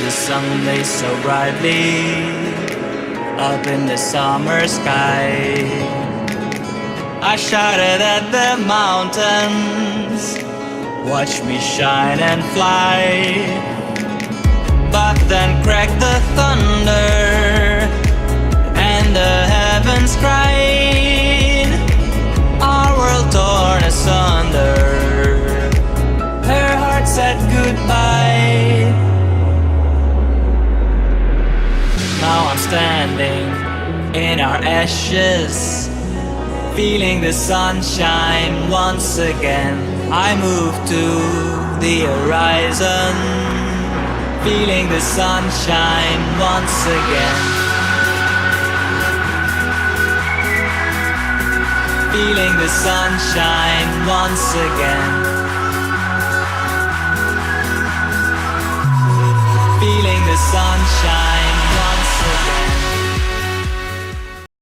the Sunday so brightly up in the summer sky. I shouted at the mountains, watch me shine and fly. But then cracked the thunder and the heavens cried, our world torn asunder. Her heart said goodbye. Now I'm standing in our ashes, feeling the sunshine once again. I move to the horizon, feeling the sunshine once again. Feeling the sunshine once again. Feeling the sunshine